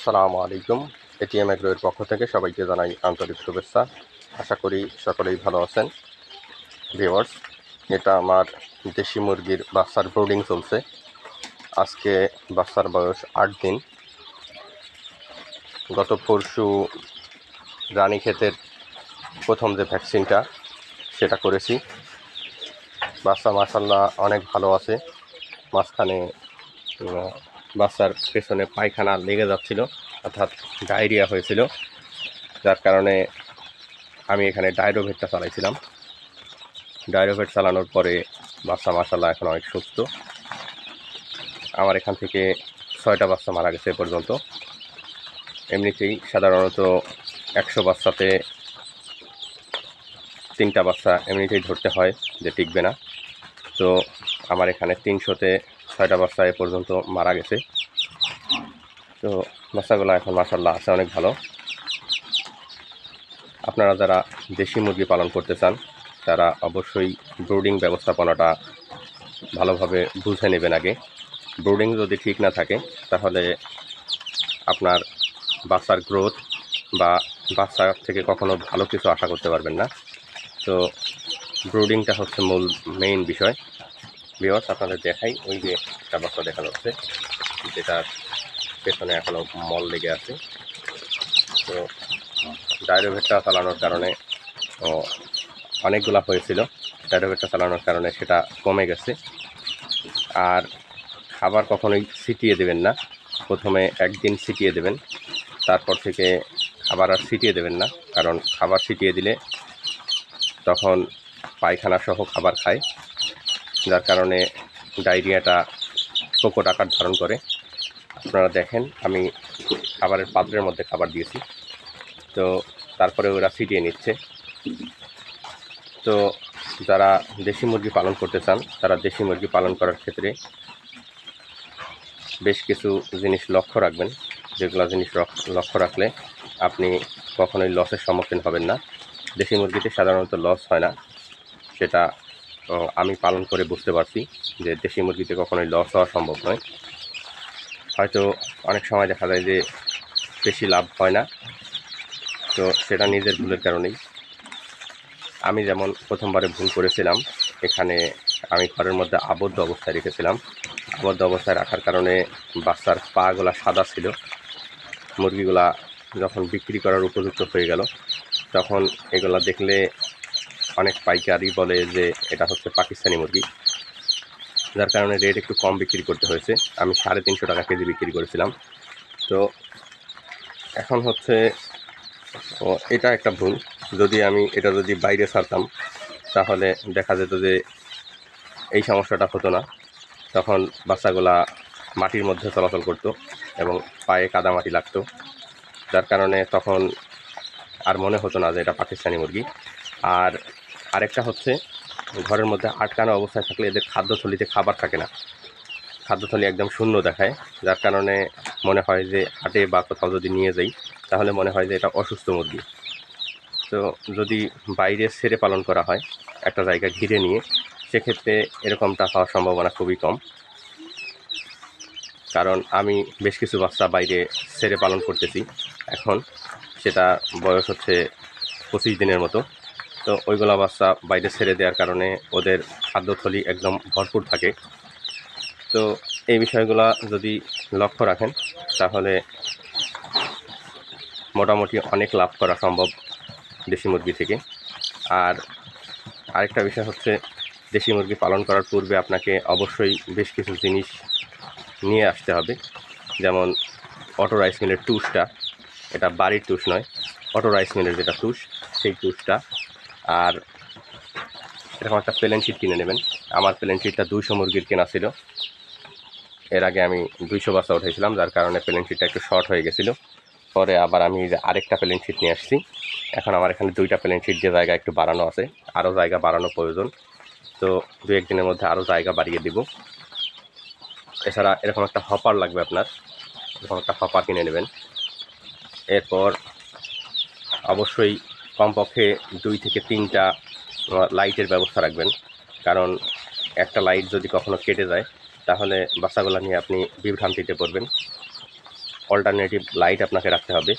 আসসালামু আলাইকুম। এটিএম এগ্রোর পক্ষ থেকে সবাইকে জানাই আন্তরিক শুভেচ্ছা। আশা করি সকলেই ভালো আছেন। ভিউয়ার্স, এটা আমার দেশি মুরগির বাচ্চার ব্রুডিং চলছে। আজকে বাচ্চার বয়স 8 দিন। গত পরশু রানীক্ষেতের প্রথম যে ভ্যাকসিনটা সেটা করেছি। বাচ্চা মাশাআল্লাহ অনেক ভালো আছে। মাঝখানে বাচ্চার পেছনে পায়খানা লেগে যাচ্ছিল, অর্থাৎ ডায়রিয়া হয়েছিল, যার কারণে আমি এখানে ডায়রোভেটটা চালাইছিলাম। ডায়রোভেট চালানোর পরে বাচ্চা মাশাআল্লাহ এখন অনেক সুস্থ। আমার এখান থেকে 6টা বাচ্চা মারা গেছে এ পর্যন্ত। এমনিতেই সাধারণত 100 বাচ্চাতে 3টা বাচ্চা এমনিতেই ধরতে হয় যে টিকবে না। তো আমার এখানে 300তে 6টা বাচ্চা এ পর্যন্ত মারা গেছে। তো বাচ্চাগুলো এখন মাশাআল্লাহ আছে অনেক ভালো। আপনারা যারা দেশি মুরগি পালন করতে চান তারা অবশ্যই ব্রুডিং ব্যবস্থাপনাটা ভালোভাবে বুঝে নেবেন আগে। ব্রুডিং যদি ঠিক না থাকে তাহলে আপনার বাচ্চার গ্রোথ বা বাচ্চা থেকে কখনো ভালো কিছু আশা করতে পারবেন না। তো ব্রুডিংটা হচ্ছে মূল মেইন বিষয়। ভিউয়ার্স, আপনাদের দেখাই, ওই যে একটা বাচ্চা দেখা যাচ্ছে যেটার পেছনে এখনও মল লেগে আছে। তো ডায়রোভেটটা চালানোর কারণে অনেকগুলা হয়েছিল। ডায়রোভেটটা চালানোর কারণে সেটা কমে গেছে। আর খাবার কখনোই ছিটিয়ে দেবেন না। প্রথমে একদিন ছিটিয়ে দেবেন, তারপর থেকে খাবার আর ছিটিয়ে দেবেন না, কারণ খাবার ছিটিয়ে দিলে তখন পায়খানা সহ খাবার খায়, যার কারণে ডায়রিয়াটা প্রকট আকার ধারণ করে। আপনারা দেখেন, আমি খাবারের পাত্রের মধ্যে খাবার দিয়েছি, তো তারপরে ওরা ছিটিয়ে নিচ্ছে। তো যারা দেশি মুরগি পালন করতে চান তারা দেশি মুরগি পালন করার ক্ষেত্রে বেশ কিছু জিনিস লক্ষ্য রাখবেন, যেগুলো জিনিস লক্ষ্য রাখলে আপনি কখনোই লসের সম্মুখীন হবেন না। দেশি মুরগিতে সাধারণত লস হয় না, সেটা আমি পালন করে বুঝতে পারছি যে দেশি মুরগিতে কখনোই লস হওয়া সম্ভব নয়। হয়তো অনেক সময় দেখা যায় যে বেশি লাভ হয় না, তো সেটা নিজের ভুলের কারণেই। আমি যেমন প্রথমবারে ভুল করেছিলাম, এখানে আমি ঘরের মধ্যে আবদ্ধ অবস্থায় রেখেছিলাম। আবদ্ধ অবস্থায় রাখার কারণে বাচ্চার পাগুলা সাদা ছিল। মুরগিগুলা যখন বিক্রি করার উপযুক্ত হয়ে গেল, তখন এগুলা দেখলে অনেক পাইকারি বলে যে এটা হচ্ছে পাকিস্তানি মুরগি, যার কারণে রেট একটু কম বিক্রি করতে হয়েছে। আমি 350 টাকা কেজি বিক্রি করেছিলাম। তো এখন হচ্ছে এটা একটা ভুল। আমি যদি বাইরে ছাড়তাম তাহলে দেখা যেত যে এই সমস্যাটা হতো না। তখন বাচ্চাগুলা মাটির মধ্যে চলাচল করতো এবং পায়ে কাদামাটি লাগতো, যার কারণে তখন আর মনে হতো না যে এটা পাকিস্তানি মুরগি। আর আরেকটা হচ্ছে, ঘরের মধ্যে আটকানো অবস্থায় থাকলে এদের খাদ্যথলিতে খাবার থাকে না, খাদ্যথলি একদম শূন্য দেখায়, যার কারণে মনে হয় যে হাটে বা কোথাও যদি নিয়ে যাই তাহলে মনে হয় যে এটা অসুস্থ মুরগি। তো যদি বাইরে ছেড়ে পালন করা হয় একটা জায়গা ঘিরে নিয়ে, সেক্ষেত্রে এরকমটা হওয়ার সম্ভাবনা খুবই কম। কারণ আমি বেশ কিছু বাচ্চা বাইরে ছেড়ে পালন করতেছি এখন, সেটা বয়স হচ্ছে 25 দিনের মতো। তো ওইগুলা বাচ্চা বাইরে ছেড়ে দেওয়ার কারণে ওদের খাদ্যথলি একদম ভরপুর থাকে। তো এই বিষয়গুলা যদি লক্ষ্য রাখেন তাহলে মোটামুটি অনেক লাভ করা সম্ভব দেশি মুরগি থেকে। আর আরেকটা বিষয় হচ্ছে, দেশি মুরগি পালন করার পূর্বে আপনাকে অবশ্যই বেশ কিছু জিনিস নিয়ে আসতে হবে। যেমন অটো রাইস মিলের টুসটা, এটা বাড়ির টুস নয়, অটো রাইস মিলের যেটা টুস সেই টুসটা। আর এরকম একটা প্লেন শিট কিনে নেবেন। আমার প্লেন শিটটা 200 মুরগির কেনা ছিল। এর আগে আমি 200 বাচ্চা উঠেছিলাম, যার কারণে প্লেন শিটটা একটু শর্ট হয়ে গেছিলো। পরে আবার আমি আরেকটা প্লেন শিট নিয়ে আসছি। এখন আমার এখানে 2টা প্লেন শিট, যে জায়গা একটু বাড়ানো আছে, আরও জায়গা বাড়ানো প্রয়োজন। তো 2-1 দিনের মধ্যে আরও জায়গা বাড়িয়ে দিব। এছাড়া এরকম একটা হপার লাগবে আপনার, এরকম একটা হপার কিনে নেবেন। এরপর অবশ্যই কমপক্ষে 2 থেকে 3টা লাইটের ব্যবস্থা রাখবেন, কারণ একটা লাইট যদি কখনো কেটে যায় তাহলে বাচ্চাগুলো নিয়ে আপনি বিভ্রান্তিতে পড়বেন। অল্টারনেটিভ লাইট আপনাকে রাখতে হবে।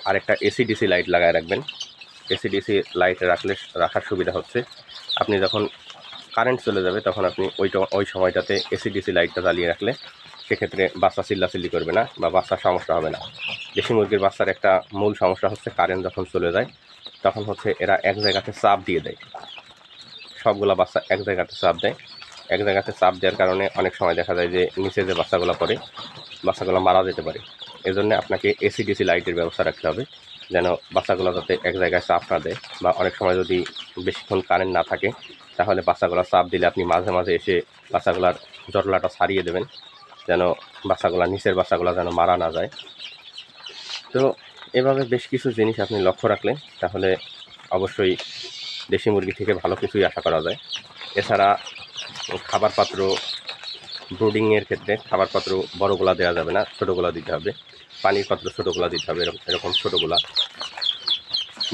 আরেকটা এসিডিসি লাইট লাগায় রাখবেন। এসিডিসি লাইট রাখার সুবিধা হচ্ছে আপনি যখন কারেন্ট চলে যাবে তখন আপনি ওই সময়টাতে এসিডিসি লাইটটা জ্বালিয়ে রাখলে সেক্ষেত্রে বাচ্চা চিল্লাচিল্লি করবে না বা বাচ্চার সমস্যা হবে না। দেশি মুরগির বাচ্চার একটা মূল সমস্যা হচ্ছে কারেন্ট যখন চলে যায় তখন হচ্ছে এরা এক জায়গাতে চাপ দিয়ে দেয়, সবগুলা বাচ্চা এক জায়গাতে চাপ দেয়। এক জায়গাতে চাপ দেওয়ার কারণে অনেক সময় দেখা যায় যে নিচে যে বাচ্চাগুলো পড়ে বাচ্চাগুলো মারা যেতে পারে। এজন্য আপনাকে এসিডিসি লাইটের ব্যবস্থা রাখতে হবে যেন বাচ্চাগুলো যাতে এক জায়গায় চাপ না দেয়, বা অনেক সময় যদি বেশিক্ষণ কারেন্ট না থাকে তাহলে বাচ্চাগুলো চাপ দিলে আপনি মাঝে মাঝে এসে বাচ্চাগুলার জটলাটা ছাড়িয়ে দেবেন যেন বাচ্চাগুলা নিচের বাচ্চাগুলো যেন মারা না যায়। তো এভাবে বেশ কিছু জিনিস আপনি লক্ষ্য রাখলে তাহলে অবশ্যই দেশি মুরগি থেকে ভালো কিছুই আশা করা যায়। এছাড়া খাবার পাত্র ব্রুডিংয়ের ক্ষেত্রে খাবার পাত্র বড়গুলা দেওয়া যাবে না, ছোটোগুলা দিতে হবে। পানির পাত্র ছোটোগুলা দিতে হবে, এরকম ছোটোগুলা।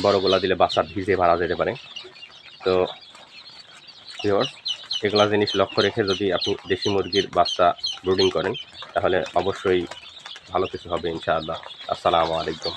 বড়গুলা দিলে বাচ্চা ভিজে মারা যেতে পারে। তো ভিউয়ার্স, এগুলা জিনিস লক্ষ্য রেখে যদি আপনি দেশি মুরগির বাচ্চা ব্রুডিং করেন তাহলে অবশ্যই ভালো কিছু হবে ইনশাআল্লাহ। আসসালামু আলাইকুম।